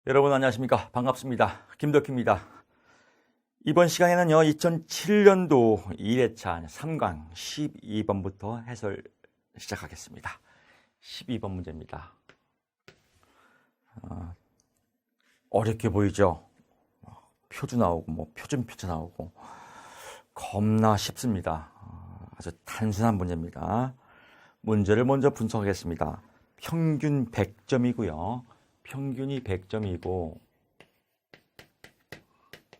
여러분 안녕하십니까? 반갑습니다. 김덕희입니다. 이번 시간에는요, 2007년도 1회차 3강 12번부터 해설 시작하겠습니다. 12번 문제입니다. 어렵게 보이죠? 표주 나오고, 표준 표차 나오고, 겁나 쉽습니다. 아주 단순한 문제입니다. 문제를 먼저 분석하겠습니다. 평균 100점이고요. 평균이 100점이고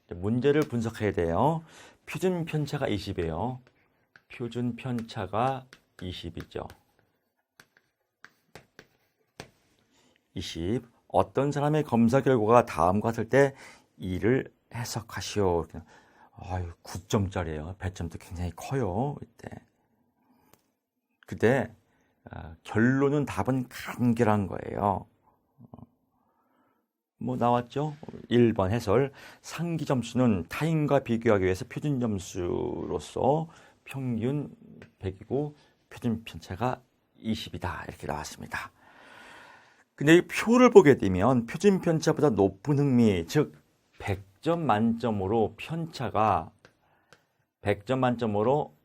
문제를 분석해야 돼요. 표준 편차가 20이에요. 표준 편차가 20이죠. 20. 어떤 사람의 검사 결과가 다음과 같을 때 이를 해석하시오. 9점짜리예요. 100점도 굉장히 커요. 그때 결론은 답은 간결한 거예요. 나왔죠? 1번 해설. 상기 점수는 타인과 비교하기 위해서 표준 점수로서 평균 100이고 표준 편차가 20이다. 이렇게 나왔습니다. 근데 이 표를 보게 되면 표준 편차보다 높은 흥미, 즉 100점 만점으로 편차가 100점 만점으로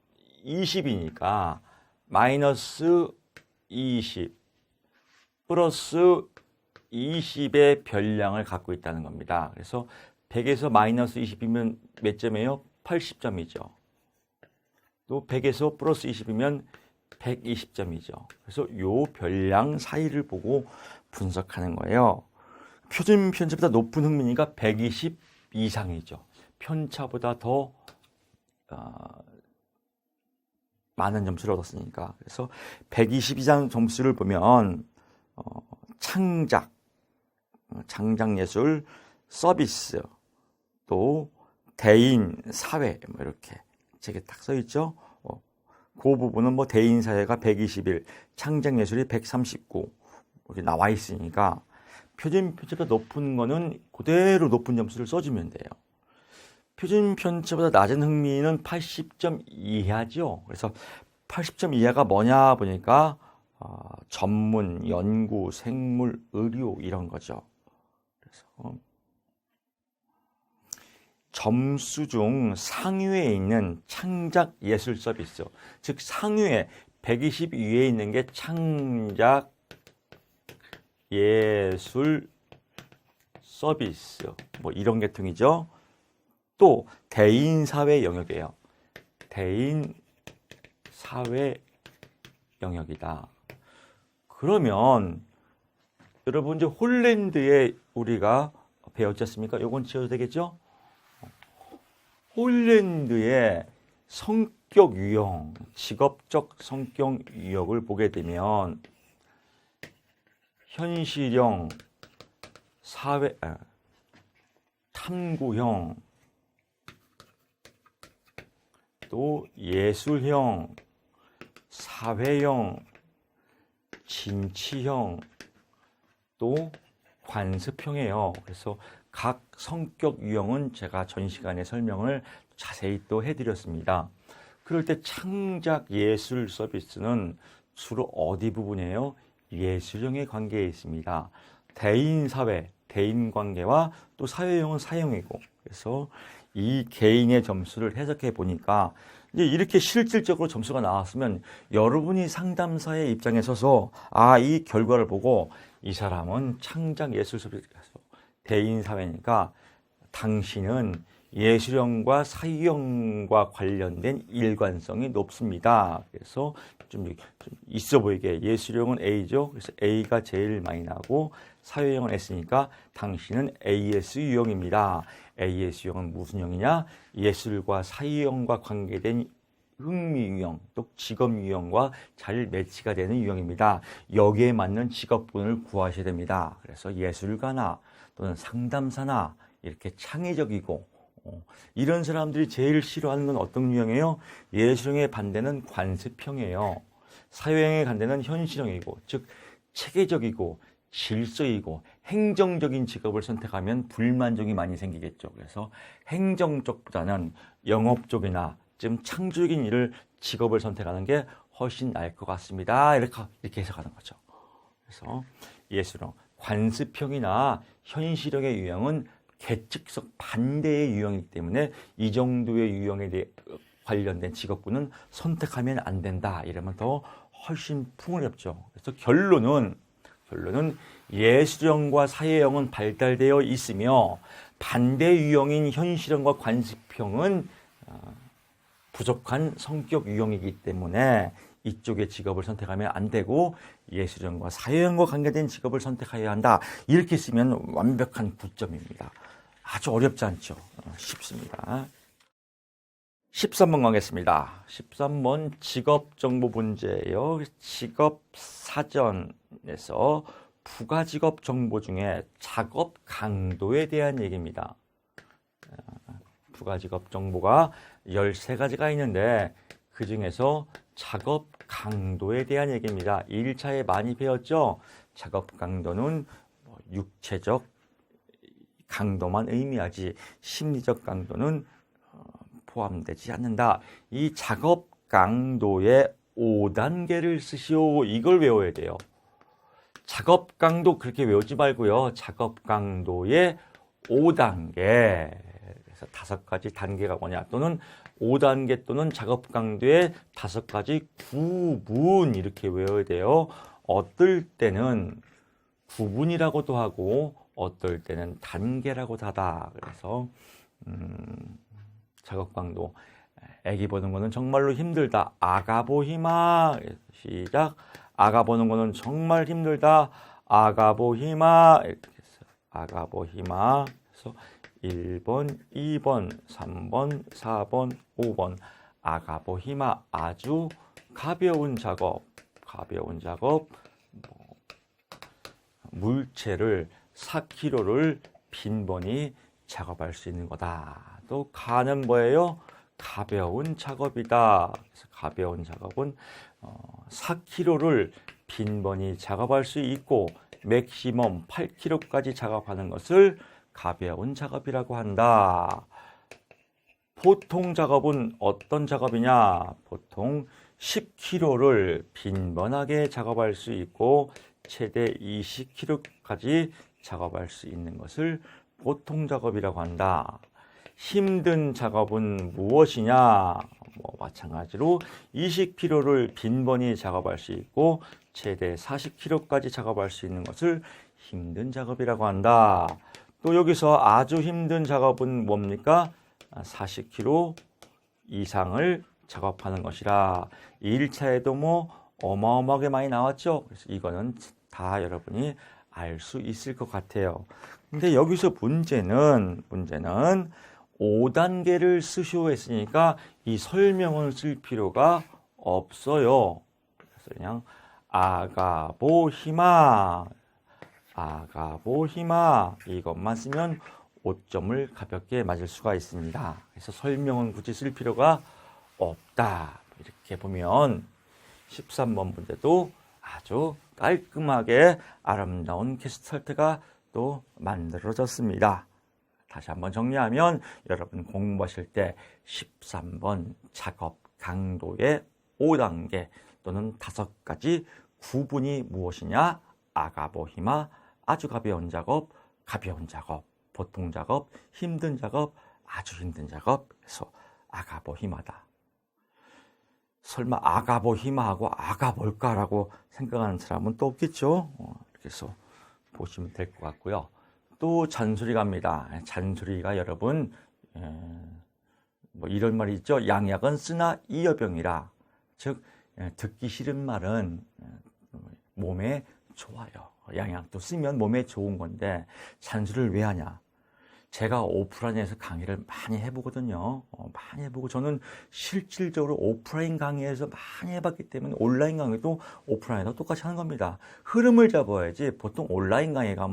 20이니까 마이너스 20 플러스 20의 별량을 갖고 있다는 겁니다. 그래서 100에서 마이너스 20이면 몇 점이에요? 80점이죠. 또 100에서 플러스 20이면 120점이죠. 그래서 요 별량 사이를 보고 분석하는 거예요. 표준 편차보다 높은 흥미니까 120 이상이죠. 편차보다 더 많은 점수를 얻었으니까. 그래서 120 이상 점수를 보면 창작예술, 서비스, 또 대인, 사회 이렇게 책에 딱 써 있죠. 그 부분은 대인 사회가 121, 창작예술이 139 이렇게 나와 있으니까 표준 편차보다 높은 거는 그대로 높은 점수를 써주면 돼요. 표준 편차보다 낮은 흥미는 80점 이하죠. 그래서 80점 이하가 뭐냐 보니까 전문, 연구, 생물, 의료 이런 거죠. 그래서 점수 중 상위에 있는 창작 예술 서비스, 즉 상위에 120 위에 있는 게 창작 예술 서비스 이런 계통이죠. 또 대인 사회 영역이에요. 대인 사회 영역이다. 그러면 여러분 이제 홀랜드에 우리가 배웠지 않습니까? 요건 지어도 되겠죠? 홀랜드의 성격 유형, 직업적 성격 유형을 보게 되면 현실형, 탐구형, 또 예술형, 사회형, 진취형, 또 관습형이에요. 그래서 각 성격 유형은 제가 전 시간에 설명을 자세히 또 해드렸습니다. 그럴 때 창작 예술 서비스는 주로 어디 부분이에요? 예술형의 관계에 있습니다. 대인 사회, 대인 관계와 또 사회형은 사회형이고, 그래서 이 개인의 점수를 해석해 보니까 이제 이렇게 실질적으로 점수가 나왔으면 여러분이 상담사의 입장에 서서 이 결과를 보고 이 사람은 창작 예술 서비스 대인 사회니까 당신은 예술형과 사회형과 관련된 일관성이 높습니다. 그래서 좀 있어 보이게 예술형은 A죠. 그래서 A가 제일 많이 나고 사회형은 S니까 당신은 AS 유형입니다. AS 유형은 무슨 형이냐? 예술과 사회형과 관계된 흥미 유형, 또 직업 유형과 잘 매치가 되는 유형입니다. 여기에 맞는 직업군을 구하셔야 됩니다. 그래서 예술가나 또는 상담사나 이렇게 창의적이고 이런 사람들이 제일 싫어하는 건 어떤 유형이에요? 예술형의 반대는 관습형이에요. 사회형의 반대는 현실형이고, 즉 체계적이고 질서이고 행정적인 직업을 선택하면 불만족이 많이 생기겠죠. 그래서 행정 쪽보다는 영업 쪽이나 좀 창조적인 일을 직업을 선택하는 게 훨씬 나을 것 같습니다. 이렇게 해석하는 거죠. 그래서 예술형, 관습형이나 현실형의 유형은 계측성 반대의 유형이기 때문에 이 정도의 유형에 대해 관련된 직업군은 선택하면 안 된다. 이러면 더 훨씬 풍요롭죠. 그래서 결론은 예술형과 사회형은 발달되어 있으며 반대 유형인 현실형과 관습형은 부족한 성격 유형이기 때문에 이쪽의 직업을 선택하면 안 되고 예술형과 사회형과 관계된 직업을 선택해야 한다. 이렇게 쓰면 완벽한 9점입니다. 아주 어렵지 않죠. 쉽습니다. 13번 가겠습니다. 13번 직업정보 문제예요. 직업사전에서 부가직업 정보 중에 작업 강도에 대한 얘기입니다. 부가직업 정보가 13가지가 있는데 그 중에서 작업 강도에 대한 얘기입니다. 1차에 많이 배웠죠? 작업 강도는 육체적 강도만 의미하지 심리적 강도는 포함되지 않는다. 이 작업 강도의 5단계를 쓰시오. 이걸 외워야 돼요. 작업 강도 그렇게 외우지 말고요. 작업 강도의 5단계. 그래서 5가지 단계가 뭐냐. 또는 5단계 또는 작업 강도의 5가지 구분 이렇게 외워야 돼요. 어떨 때는 구분이라고도 하고 어떨 때는 단계라고도 하다. 그래서 작업 강도. 애기 보는 거는 정말로 힘들다. 아가보히마. 시작. 아가 보는 거는 정말 힘들다. 아가보히마. 이렇게 했어요. 아가보히마. 그래서 1번, 2번, 3번, 4번, 5번. 아가보히마. 아주 가벼운 작업. 물체를 4kg를 빈번히 작업할 수 있는 거다. 또 가는 뭐예요? 가벼운 작업이다. 그래서 가벼운 작업은 4kg를 빈번히 작업할 수 있고 맥시멈 8kg까지 작업하는 것을 가벼운 작업이라고 한다. 보통 작업은 어떤 작업이냐? 보통 10kg를 빈번하게 작업할 수 있고 최대 20kg까지 작업할 수 있는 것을 보통 작업이라고 한다. 힘든 작업은 무엇이냐? 마찬가지로 20kg를 빈번히 작업할 수 있고 최대 40kg까지 작업할 수 있는 것을 힘든 작업이라고 한다. 또 여기서 아주 힘든 작업은 뭡니까? 40kg 이상을 작업하는 것이라. 1차에도 어마어마하게 많이 나왔죠. 그래서 이거는 다 여러분이 알 수 있을 것 같아요. 근데 여기서 문제는 5단계를 쓰시오 했으니까 이 설명을 쓸 필요가 없어요. 그래서 그냥 아가보히마 이것만 쓰면 5점을 가볍게 맞을 수가 있습니다. 그래서 설명은 굳이 쓸 필요가 없다. 이렇게 보면 13번 문제도 아주 깔끔하게 아름다운 게스탈트가 또 만들어졌습니다. 다시 한번 정리하면 여러분 공부하실 때 13번 작업 강도의 5단계 또는 5가지 구분이 무엇이냐? 아가보히마, 아주 가벼운 작업, 보통 작업, 힘든 작업, 아주 힘든 작업. 그래서 아가보히마다. 설마 아가보히마하고 아가 뭘까라고 생각하는 사람은 또 없겠죠. 이렇게 해서 보시면 될 것 같고요. 또 잔소리 갑니다. 잔소리가 여러분 이런 말이 있죠. 양약은 쓰나 이여병이라. 즉 듣기 싫은 말은 몸에 좋아요. 양약도 쓰면 몸에 좋은 건데 잔소리를 왜 하냐. 제가 오프라인에서 강의를 많이 해보거든요. 많이 해보고 저는 실질적으로 오프라인 강의에서 많이 해봤기 때문에 온라인 강의도 오프라인에서 똑같이 하는 겁니다. 흐름을 잡아야지 보통 온라인 강의가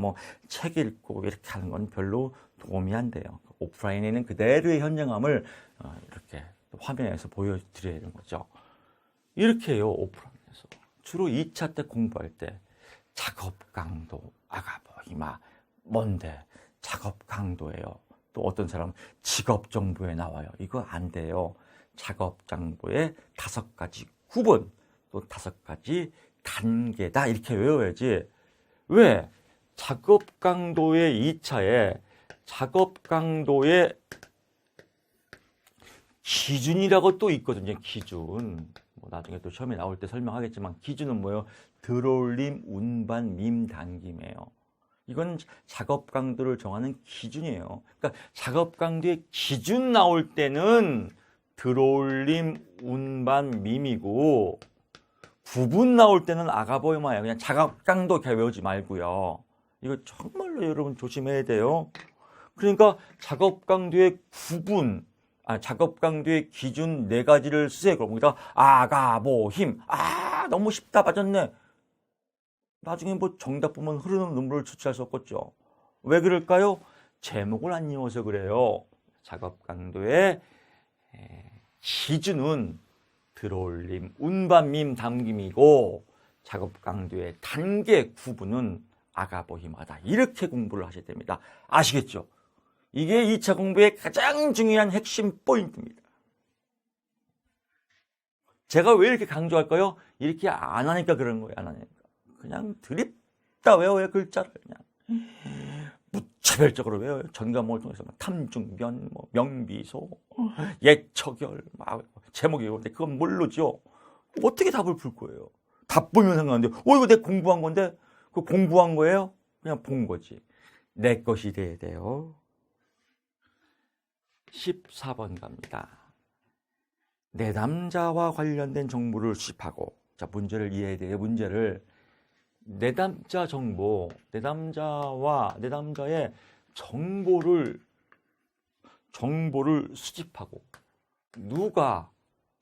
책 읽고 이렇게 하는 건 별로 도움이 안 돼요. 오프라인에는 그대로의 현장감을 이렇게 화면에서 보여드려야 되는 거죠. 이렇게 해요. 오프라인에서. 주로 2차 때 공부할 때 작업 강도, 아가보히마, 뭔데? 작업 강도예요. 또 어떤 사람은 직업 정보에 나와요. 이거 안 돼요. 작업 정보의 5가지 구분, 또 5가지 단계다. 이렇게 외워야지. 왜? 작업 강도의 2차에 작업 강도의 기준이라고 또 있거든요. 기준. 뭐 나중에 또 시험에 나올 때 설명하겠지만 기준은 뭐예요? 들어올림, 운반, 밈, 당김이에요. 이건 작업 강도를 정하는 기준이에요. 그러니까 작업 강도의 기준 나올 때는 들어올림, 운반, 밈이고 부분 나올 때는 아가보이마예요. 그냥 작업 강도 이렇게 외우지 말고요. 이거 정말로 여러분 조심해야 돼요. 그러니까 작업 강도의 구분, 작업 강도의 기준 4가지를 쓰세요. 그럼 거기다 아가, 보, 힘. 너무 쉽다 빠졌네. 나중에 뭐 정답 보면 흐르는 눈물을 주체할 수 없겠죠. 왜 그럴까요? 제목을 안 이어서 그래요. 작업 강도의 기준은 들어올림, 운반, 밈, 당김이고 작업 강도의 단계 구분은 아가보힘하다. 이렇게 공부를 하셔야 됩니다. 아시겠죠? 이게 2차 공부의 가장 중요한 핵심 포인트입니다. 제가 왜 이렇게 강조할까요? 이렇게 안 하니까 그런 거예요. 안 하니까. 그냥 드립다 외워요. 글자를 그냥. 무차별적으로 외워요. 전 과목을 통해서 탐중변, 명비소, 예처결, 제목이 이건데 그건 모르죠. 어떻게 답을 풀 거예요? 답 보면 상관없는데, 이거 내가 공부한 건데, 그 공부한 거예요? 그냥 본 거지. 내 것이 돼야 돼요. 14번 갑니다. 내담자와 관련된 정보를 수집하고, 자, 문제를 이해해야 돼요. 문제를. 내담자 정보, 내담자의 정보를 수집하고, 누가,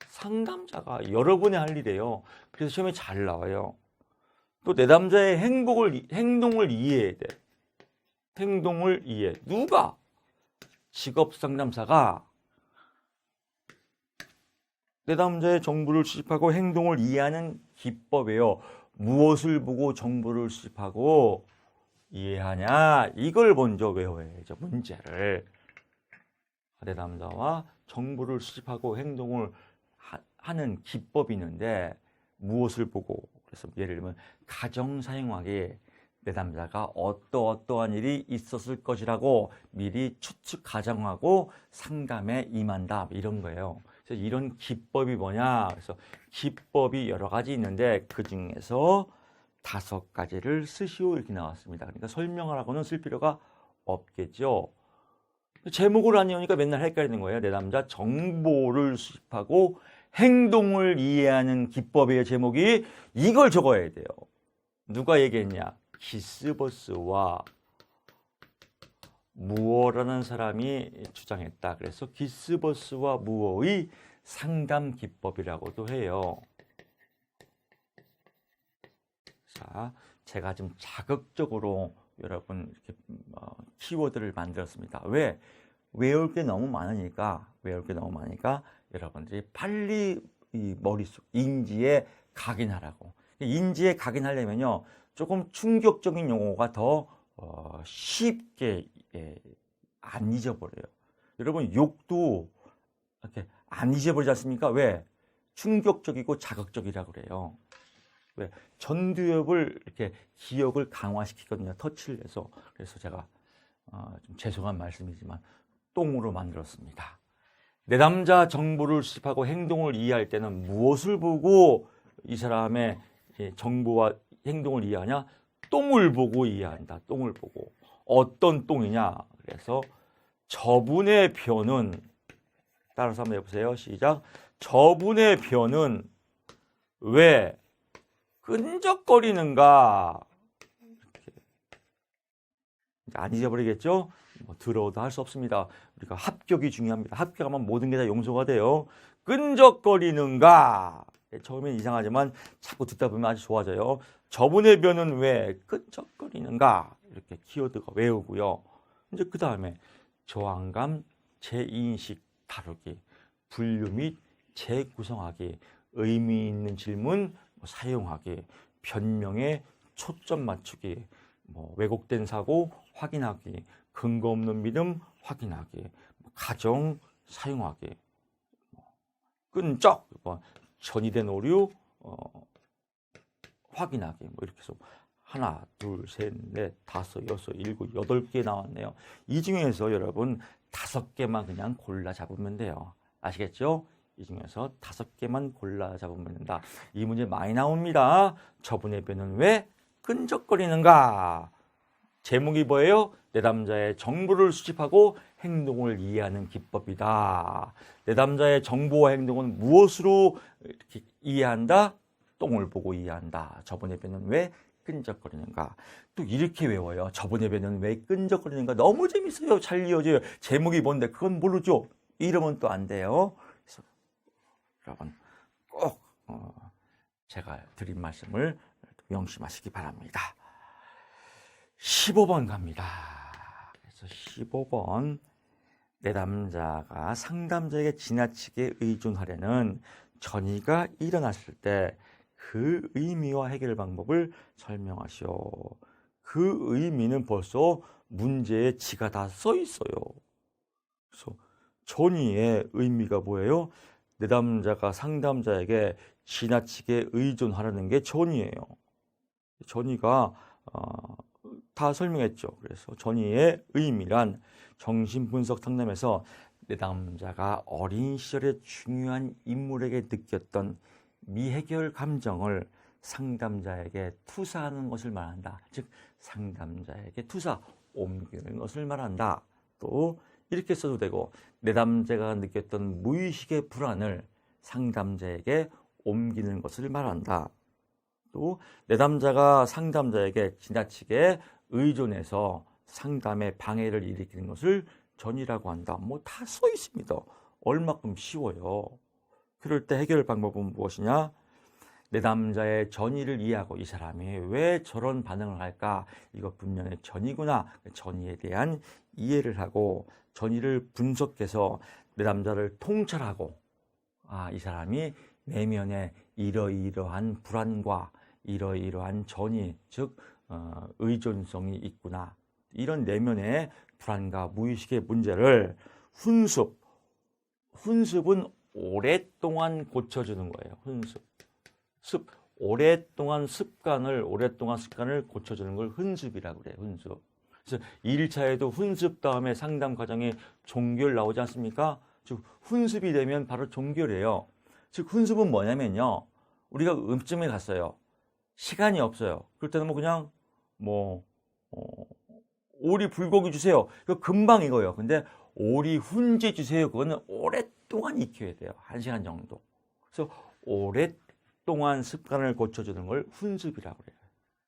상담자가 여러분이 할 일이에요. 그래서 시험에 잘 나와요. 또 내담자의 행동을 이해해야 돼. 행동을 이해. 누가? 직업 상담사가 내담자의 정보를 수집하고 행동을 이해하는 기법이에요. 무엇을 보고 정보를 수집하고 이해하냐? 이걸 먼저 외워야죠. 문제를. 내담자와 정보를 수집하고 행동을 하는 기법이 있는데 무엇을 보고, 그래서 예를 들면 가정사용하기에 내담자가 어떠한 일이 있었을 것이라고 미리 추측 가정하고 상담에 임한다, 이런 거예요. 그래서 이런 기법이 뭐냐? 그래서 기법이 여러 가지 있는데 그 중에서 5가지를 쓰시오, 이렇게 나왔습니다. 그러니까 설명하라고는 쓸 필요가 없겠죠. 제목을 안 외우니까 맨날 헷갈리는 거예요. 내담자 정보를 수집하고 행동을 이해하는 기법의 제목이 이걸 적어야 돼요. 누가 얘기했냐? 기스버스와 무어라는 사람이 주장했다. 그래서 기스버스와 무어의 상담 기법이라고도 해요. 자, 제가 좀 자극적으로 여러분 이렇게 키워드를 만들었습니다. 왜? 외울 게 너무 많으니까 여러분들이 빨리 이 머릿속 인지에 각인하라고. 인지에 각인하려면요, 조금 충격적인 용어가 더 쉽게 안 잊어버려요. 여러분 욕도 이렇게 안 잊어버리지 않습니까? 왜? 충격적이고 자극적이라고 그래요. 왜? 전두엽을 이렇게 기억을 강화시키거든요. 터치를 해서. 그래서 제가 좀 죄송한 말씀이지만 똥으로 만들었습니다. 내담자 정보를 수집하고 행동을 이해할 때는 무엇을 보고 이 사람의 정보와 행동을 이해하냐? 똥을 보고 이해한다. 똥을 보고. 어떤 똥이냐? 그래서 저분의 변은, 따라서 한번 해보세요. 시작. 저분의 변은 왜 끈적거리는가? 이렇게. 안 잊어버리겠죠? 들어도 할 수 없습니다. 우리가 합격이 중요합니다. 합격하면 모든 게 다 용서가 돼요. 끈적거리는가? 처음엔 이상하지만 자꾸 듣다 보면 아주 좋아져요. 저분의 변은 왜 끈적거리는가? 이렇게 키워드가 외우고요. 이제 그 다음에 저항감, 재인식 다루기, 분류 및 재구성하기, 의미 있는 질문 사용하기, 변명에 초점 맞추기, 왜곡된 사고 확인하기, 근거 없는 믿음 확인하기, 가정 사용하기, 끈적, 전이된 오류 확인하기, 이렇게 해서 하나, 둘, 셋, 넷, 다섯, 여섯, 일곱, 8개 나왔네요. 이 중에서 여러분 5개만 그냥 골라 잡으면 돼요. 아시겠죠? 이 중에서 5개만 골라 잡으면 된다. 이 문제 많이 나옵니다. 저분의 배는 왜 끈적거리는가? 제목이 뭐예요? 내담자의 정보를 수집하고 행동을 이해하는 기법이다. 내담자의 정보와 행동은 무엇으로 이렇게 이해한다? 똥을 보고 이해한다. 저분의 배는 왜 끈적거리는가? 또 이렇게 외워요. 저분의 배는 왜 끈적거리는가? 너무 재밌어요. 잘 이어져요. 제목이 뭔데 그건 모르죠. 이러면 또 안 돼요. 그래서 여러분 꼭 제가 드린 말씀을 명심하시기 바랍니다. 15번 갑니다. 그래서 15번 내담자가 상담자에게 지나치게 의존하려는 전이가 일어났을 때 그 의미와 해결 방법을 설명하시오. 그 의미는 벌써 문제에 지가 다 써 있어요. 그래서 전이의 의미가 뭐예요? 내담자가 상담자에게 지나치게 의존하려는 게 전이에요. 전이가 다 설명했죠. 그래서 전이의 의미란 정신분석 상담에서 내담자가 어린 시절에 중요한 인물에게 느꼈던 미해결 감정을 상담자에게 투사하는 것을 말한다. 즉 상담자에게 투사, 옮기는 것을 말한다. 또 이렇게 써도 되고 내담자가 느꼈던 무의식의 불안을 상담자에게 옮기는 것을 말한다. 또 내담자가 상담자에게 지나치게 의존해서 상담에 방해를 일으키는 것을 전이라고 한다. 뭐 다 써 있습니다. 얼마큼 쉬워요. 그럴 때 해결 방법은 무엇이냐? 내담자의 전이를 이해하고 이 사람이 왜 저런 반응을 할까? 이거 분명히 전이구나. 전이에 대한 이해를 하고 전이를 분석해서 내담자를 통찰하고 이 사람이 내면에 이러이러한 불안과 이러이러한 전이 즉 의존성이 있구나. 이런 내면의 불안과 무의식의 문제를 훈습은 오랫동안 고쳐주는 거예요. 오랫동안 습관을 고쳐주는 걸 훈습이라고 그래요. 훈습. 그래서 1차에도 훈습 다음에 상담 과정에 종결 나오지 않습니까? 즉 훈습이 되면 바로 종결이에요. 즉 훈습은 뭐냐면요. 우리가 음식점에 갔어요. 시간이 없어요. 그럴 때는 그냥 오리 불고기 주세요. 이거 금방 익어요. 근데 오리 훈제 주세요. 그거는 오랫동안 익혀야 돼요. 1시간 정도. 그래서 오랫동안 습관을 고쳐주는 걸 훈습이라고 해요.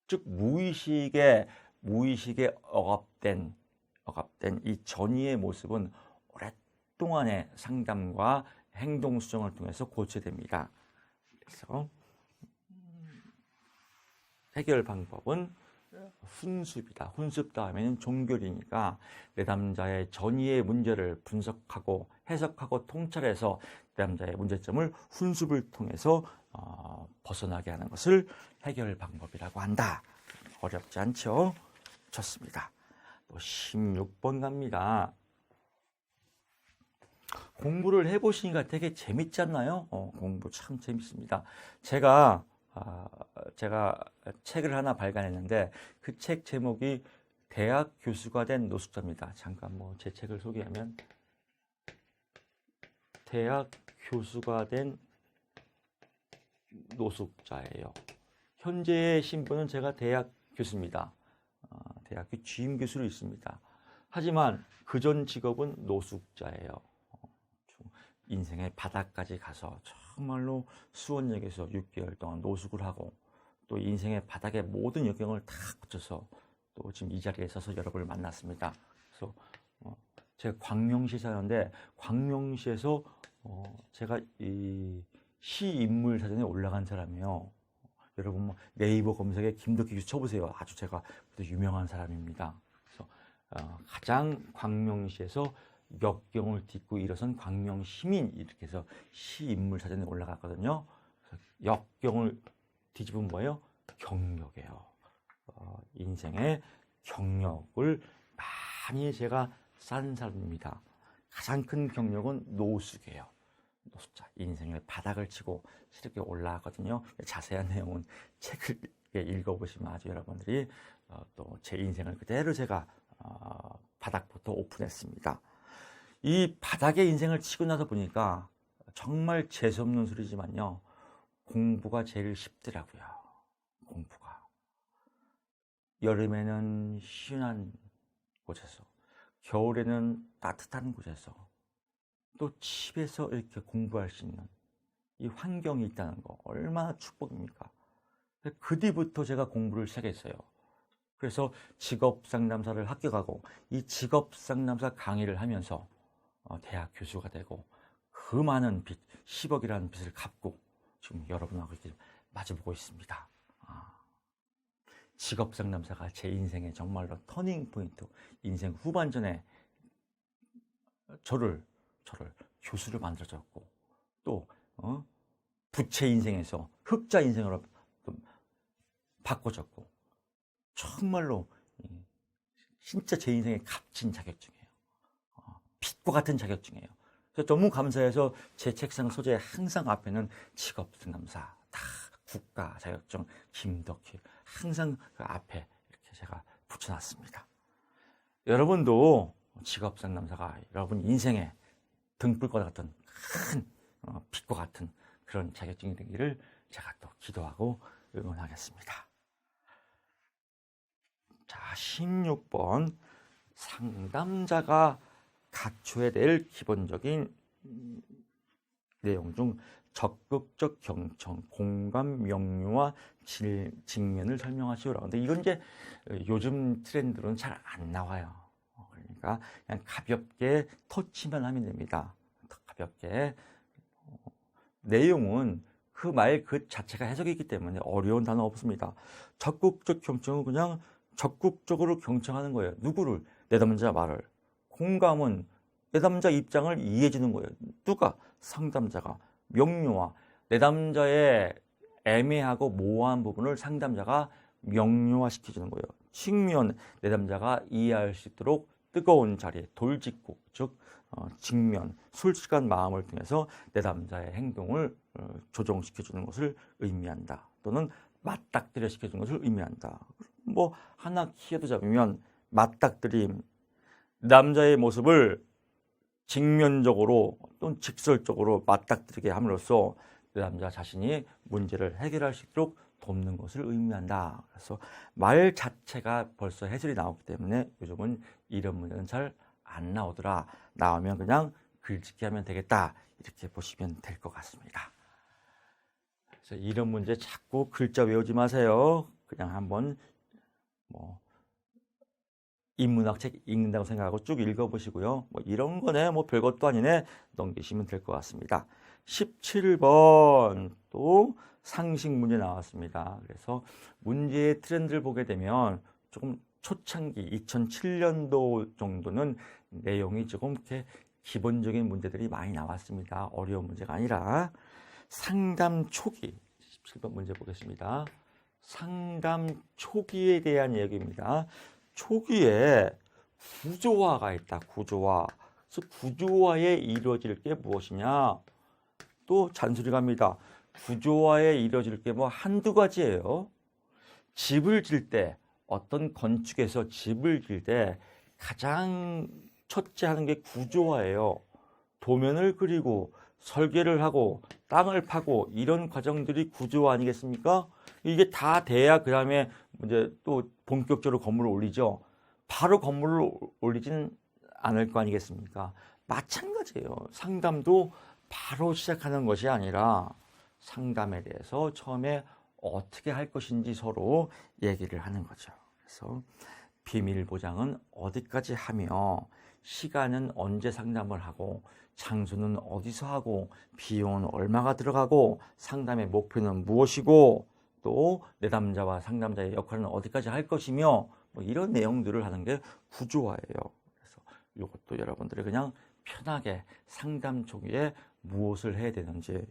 즉 무의식에 억압된 이 전이의 모습은 오랫동안의 상담과 행동 수정을 통해서 고쳐됩니다. 그래서 해결 방법은 훈습이다. 훈습 다음에는 종결이니까 내담자의 전이의 문제를 분석하고 해석하고 통찰해서 내담자의 문제점을 훈습을 통해서 벗어나게 하는 것을 해결 방법이라고 한다. 어렵지 않죠? 좋습니다. 또 16번 갑니다. 공부를 해보시니까 되게 재밌지 않나요? 공부 참 재밌습니다. 제가 책을 하나 발간했는데 그 책 제목이 대학 교수가 된 노숙자입니다. 잠깐 제 책을 소개하면 대학 교수가 된 노숙자예요. 현재의 신분은 제가 대학 교수입니다. 대학교 주임 교수로 있습니다. 하지만 그전 직업은 노숙자예요. 인생의 바닥까지 가서 정말로 수원역에서 6개월 동안 노숙을 하고 또 인생의 바닥의 모든 역경을 다 거쳐서 또 지금 이 자리에 서서 여러분을 만났습니다. 그래서 제가 광명시에 사는데 광명시에서 제가 이 시인물 사전에 올라간 사람이에요. 여러분 네이버 검색에 김덕희 교수 쳐보세요. 아주 제가 유명한 사람입니다. 그래서 가장 광명시에서 역경을 딛고 일어선 광명 시민 이렇게 해서 시인물 사전에 올라갔거든요. 역경을 뒤집은 뭐예요? 경력이에요. 인생의 경력을 많이 제가 쌓은 사람입니다. 가장 큰 경력은 노숙이에요. 노숙자 인생의 바닥을 치고 이렇게 올라가거든요. 자세한 내용은 책을 크게 읽어보시면 아주 여러분들이 또 제 인생을 그대로 제가 바닥부터 오픈했습니다. 이 바닥의 인생을 치고 나서 보니까 정말 재수없는 소리지만요. 공부가 제일 쉽더라고요. 공부가. 여름에는 시원한 곳에서, 겨울에는 따뜻한 곳에서, 또 집에서 이렇게 공부할 수 있는 이 환경이 있다는 거 얼마나 축복입니까? 그 뒤부터 제가 공부를 시작했어요. 그래서 직업상담사를 합격하고 이 직업상담사 강의를 하면서 대학 교수가 되고 그 많은 빚, 10억이라는 빚을 갚고 지금 여러분하고 이렇게 마주보고 있습니다. 직업상담사가 제 인생의 정말로 터닝포인트, 인생 후반전에 저를 교수를 만들어줬고 또 부채 인생에서 흑자 인생으로 바꿔줬고 정말로 진짜 제 인생의 값진 자격증이에요. 빛과 같은 자격증이에요. 그래서 너무 감사해서 제 책상 소재에 항상 앞에는 직업상담사, 다 국가 자격증, 김덕희 항상 그 앞에 이렇게 제가 붙여놨습니다. 여러분도 직업상담사가 여러분 인생에 등불과 같은 큰 빛과 같은 그런 자격증이 되기를 제가 또 기도하고 응원하겠습니다. 자, 16번 상담자가 갖춰야 될 기본적인 내용 중 적극적 경청, 공감, 명료와 직면을 설명하시오라. 근데 이건 이제 요즘 트렌드로는 잘 안 나와요. 그러니까 그냥 가볍게 터치만 하면 됩니다. 가볍게. 내용은 그 말 그 자체가 해석이기 때문에 어려운 단어 없습니다. 적극적 경청은 그냥 적극적으로 경청하는 거예요. 누구를? 내담자 말을. 공감은 내담자 입장을 이해해 주는 거예요. 누가? 상담자가. 명료화, 내담자의 애매하고 모호한 부분을 상담자가 명료화 시켜주는 거예요. 직면, 내담자가 이해할 수 있도록 뜨거운 자리에 돌직구, 즉 직면, 솔직한 마음을 통해서 내담자의 행동을 조정시켜주는 것을 의미한다. 또는 맞닥뜨려 시켜주는 것을 의미한다. 뭐 하나 키워드 잡으면 맞닥뜨림, 남자의 모습을 직면적으로 또는 직설적으로 맞닥뜨리게 함으로써 남자 자신이 문제를 해결할 수 있도록 돕는 것을 의미한다. 그래서 말 자체가 벌써 해설이 나오기 때문에 요즘은 이런 문제는 잘 안 나오더라. 나오면 그냥 글짓기 하면 되겠다. 이렇게 보시면 될 것 같습니다. 그래서 이런 문제 자꾸 글자 외우지 마세요. 그냥 한번 인문학 책 읽는다고 생각하고 쭉 읽어보시고요. 이런 거네, 별것도 아니네 넘기시면 될 것 같습니다. 17번 또 상식 문제 나왔습니다. 그래서 문제의 트렌드를 보게 되면 조금 초창기 2007년도 정도는 내용이 조금 이렇게 기본적인 문제들이 많이 나왔습니다. 어려운 문제가 아니라 상담 초기 17번 문제 보겠습니다. 상담 초기에 대한 얘기입니다. 초기에 구조화가 있다. 구조화. 그래서 구조화에 이루어질 게 무엇이냐? 또 잔소리 갑니다. 구조화에 이루어질 게 한두 가지예요. 집을 질 때, 어떤 건축에서 집을 질 때 가장 첫째 하는 게 구조화예요. 도면을 그리고 설계를 하고 땅을 파고 이런 과정들이 구조화 아니겠습니까? 이게 다 돼야 그 다음에 이제 또 본격적으로 건물을 올리죠. 바로 건물을 올리지는 않을 거 아니겠습니까? 마찬가지예요. 상담도 바로 시작하는 것이 아니라 상담에 대해서 처음에 어떻게 할 것인지 서로 얘기를 하는 거죠. 그래서 비밀 보장은 어디까지 하며 시간은 언제 상담을 하고 장소는 어디서 하고 비용은 얼마가 들어가고 상담의 목표는 무엇이고 또 내담자와 상담자의 역할은 어디까지 할 것이며 이런 내용들을 하는 게 구조화예요. 그래서 이것도 여러분들이 그냥 편하게 상담 초기에 무엇을 해야 되는지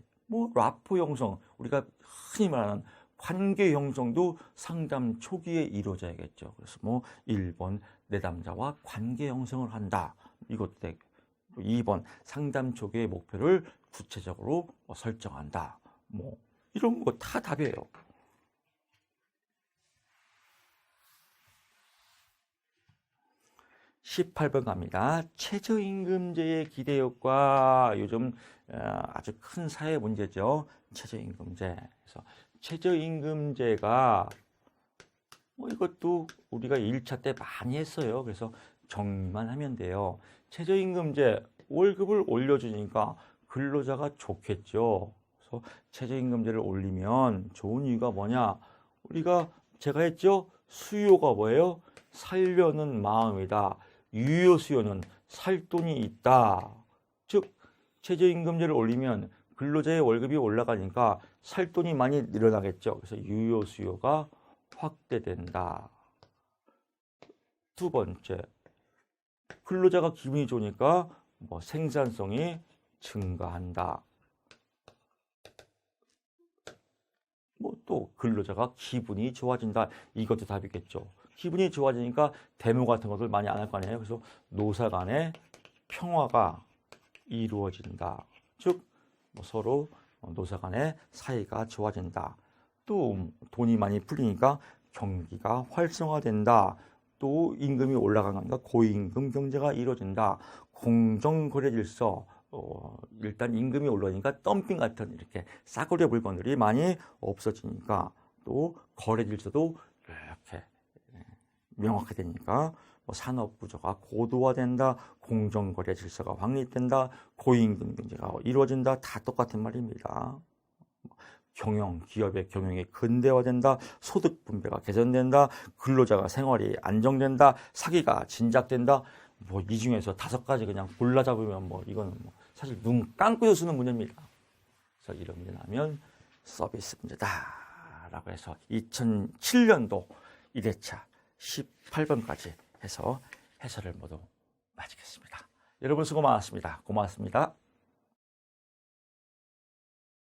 라포 형성, 우리가 흔히 말하는 관계 형성도 상담 초기에 이루어져야겠죠. 그래서 1번 내담자와 관계 형성을 한다. 이것도 되고 2번 상담 초기의 목표를 구체적으로 설정한다. 이런 거 다 답이에요. 18번 갑니다. 최저임금제의 기대 효과, 요즘 아주 큰 사회 문제죠. 최저임금제. 그래서 최저임금제가 이것도 우리가 1차 때 많이 했어요. 그래서 정리만 하면 돼요. 최저임금제, 월급을 올려주니까 근로자가 좋겠죠. 그래서 최저임금제를 올리면 좋은 이유가 뭐냐? 우리가 제가 했죠? 수요가 뭐예요? 살려는 마음이다. 유효 수요는 살 돈이 있다. 즉 최저임금제를 올리면 근로자의 월급이 올라가니까 살 돈이 많이 늘어나겠죠. 그래서 유효 수요가 확대된다. 두 번째, 근로자가 기분이 좋으니까 생산성이 증가한다. 또 근로자가 기분이 좋아진다. 이것도 답이겠죠. 기분이 좋아지니까 데모 같은 것들 많이 안 할 거 아니에요. 그래서 노사 간의 평화가 이루어진다. 즉 서로 노사 간의 사이가 좋아진다. 또 돈이 많이 풀리니까 경기가 활성화된다. 또 임금이 올라가니까 고임금 경제가 이루어진다. 공정거래 질서, 일단 임금이 올라오니까 덤핑 같은 이렇게 싸구려 물건들이 많이 없어지니까 또 거래 질서도 이렇게 명확화되니까 산업 구조가 고도화된다. 공정거래 질서가 확립된다. 고임금 경제가 이루어진다. 다 똑같은 말입니다. 기업의 경영이 근대화된다. 소득 분배가 개선된다. 근로자가 생활이 안정된다. 사기가 진작된다. 이 중에서 5가지 그냥 골라 잡으면 이거는 사실 눈 감고도 쓰는 문제입니다. 그래서 이런 문제 나면 서비스 문제다라고 해서 2007년도 1회차 18번까지 해서 해설을 모두 마치겠습니다. 여러분 수고 많았습니다. 고맙습니다.